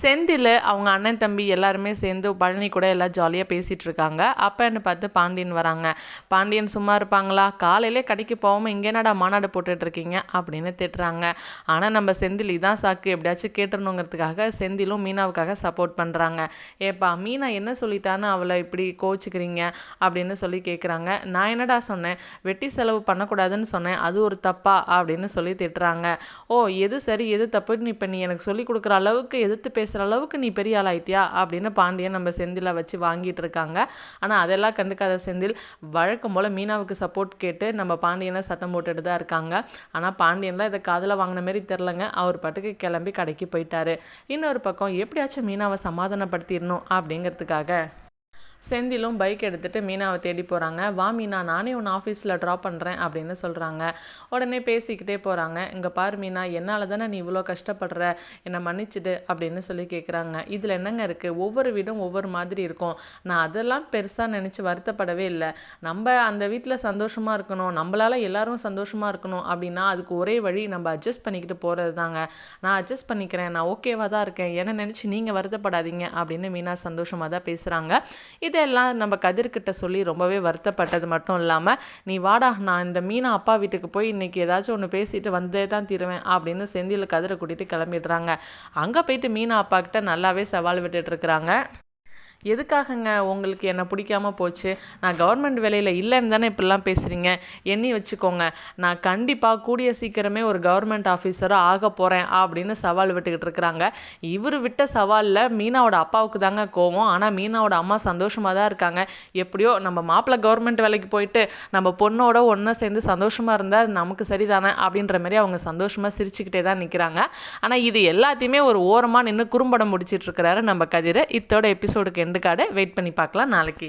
செந்தில் அவங்க அண்ணன் தம்பி எல்லாருமே சேர்ந்து பழனி கூட எல்லாம் ஜாலியாக பேசிகிட்டு இருக்காங்க. அப்போன்னு பார்த்து பாண்டியன் வராங்க. பாண்டியன் சும்மா இருப்பாங்களா, காலையிலே கடைக்கு போகாமல் இங்கே என்னடா மாநாடு போட்டுட்ருக்கீங்க அப்படின்னு திட்டுறாங்க. ஆனால் நம்ம செந்தில் இதான் சாக்கு எப்படியாச்சும் கேட்டுருணுங்கிறதுக்காக செந்திலும் மீனாவுக்காக சப்போர்ட் பண்ணுறாங்க. ஏப்பா மீனா என்ன சொல்லிட்டான்னு அவளை இப்படி கோச்சிக்கிறீங்க அப்படின்னு சொல்லி கேட்குறாங்க. நான் என்னடா சொன்னேன், வெட்டி செலவு பண்ணக்கூடாதுன்னு சொன்னேன், அது ஒரு தப்பா அப்படின்னு சொல்லி திட்டுறாங்க. ஓ எது சரி எது தப்புன்னு இப்போ நீ எனக்கு சொல்லி கொடுக்குற அளவுக்கு எதிர்த்து பேசுகிற அளவுக்கு நீ பெரிய ஆளாயிட்டியா அப்படின்னு பாண்டியன் நம்ம செந்திலை வச்சு வாங்கிட்டு இருக்காங்க. ஆனால் அதெல்லாம் கண்டுக்காத செந்தில் வழக்கம் போல் மீனாவுக்கு சப்போர்ட் கேட்டு நம்ம பாண்டியனை சத்தம் போட்டுட்டு தான் இருக்காங்க. ஆனால் பாண்டியன்லாம் இதை காதில் வாங்கின மாதிரி தெரிலங்க. அவர் பாட்டுக்கு கிளம்பி கடைக்கு போயிட்டாரு. இன்னொரு பக்கம் எப்படியாச்சும் மீனாவை சமாதானப்படுத்திடணும் அப்படிங்கிறதுக்காக செந்திலும் பைக் எடுத்துகிட்டு மீனாவை தேடி போகிறாங்க. வா மீனா, நானே உன்னை ஆஃபீஸில் ட்ராப் பண்ணுறேன் அப்படின்னு சொல்கிறாங்க. உடனே பேசிக்கிட்டே போகிறாங்க. இங்கே பாரு மீனா, என்னால் தானே நீ இவ்வளோ கஷ்டப்படுற, என்னை மன்னிச்சிடு அப்படின்னு சொல்லி கேட்குறாங்க. இதில் என்னங்க இருக்குது, ஒவ்வொரு வீடும் ஒவ்வொரு மாதிரி இருக்கும். நான் அதெல்லாம் பெருசாக நினச்சி வருத்தப்படவே இல்லை. நம்ம அந்த வீட்டில் சந்தோஷமாக இருக்கணும், நம்மளால் எல்லாரும் சந்தோஷமாக இருக்கணும் அப்படின்னா அதுக்கு ஒரே வழி நம்ம அட்ஜஸ்ட் பண்ணிக்கிட்டு போகிறது தாங்க. நான் அட்ஜஸ்ட் பண்ணிக்கிறேன், நான் ஓகேவாக தான் இருக்கேன், என்ன நினச்சி நீங்கள் வருத்தப்படாதீங்க அப்படின்னு மீனா சந்தோஷமாக தான் பேசுகிறாங்க. இதெல்லாம் நம்ம கதிர்கிட்ட சொல்லி ரொம்பவே வருத்தப்பட்டது மட்டும் இல்லாமல், நீ வாடா நான் இந்த மீனா அப்பா வீட்டுக்கு போய் இன்றைக்கி ஏதாச்சும் ஒன்று பேசிட்டு வந்தே தான் தீருவேன் அப்படின்னு செந்தில் கதிரை கூட்டிகிட்டு கிளம்பிடுறாங்க. அங்கே போயிட்டு மீனா அப்பா கிட்ட நல்லாவே சவால் விட்டுட்டு இருக்கிறாங்க. எதுக்காகங்க உங்களுக்கு என்னை பிடிக்காமல் போச்சு, நான் கவர்மெண்ட் வேலையில் இல்லைன்னு தானே இப்படிலாம் பேசுகிறீங்க, எண்ணி வச்சுக்கோங்க, நான் கண்டிப்பாக கூடிய சீக்கிரமே ஒரு கவர்மெண்ட் ஆஃபீஸராக ஆக போகிறேன் அப்படின்னு சவால் விட்டுக்கிட்டு இருக்கிறாங்க. இவர் விட்ட சவாலில் மீனாவோட அப்பாவுக்கு தாங்க கோவம். ஆனால் மீனாவோட அம்மா சந்தோஷமாக தான் இருக்காங்க. எப்படியோ நம்ம மாப்பிள்ளை கவர்மெண்ட் வேலைக்கு போயிட்டு நம்ம பொண்ணோட ஒன்றா சேர்ந்து சந்தோஷமாக இருந்தால் நமக்கு சரிதானே அப்படின்ற மாதிரி அவங்க சந்தோஷமாக சிரிச்சுக்கிட்டே தான் நிற்கிறாங்க. ஆனால் இது எல்லாத்தையுமே ஒரு ஓரமாக நின்று குறும்படம் முடிச்சிட்ருக்கிறாரு நம்ம கதிர். இத்தோட எபிசோடுக்கு கார்டை வெயிட் பண்ணி பார்க்கலாம் நாளைக்கு.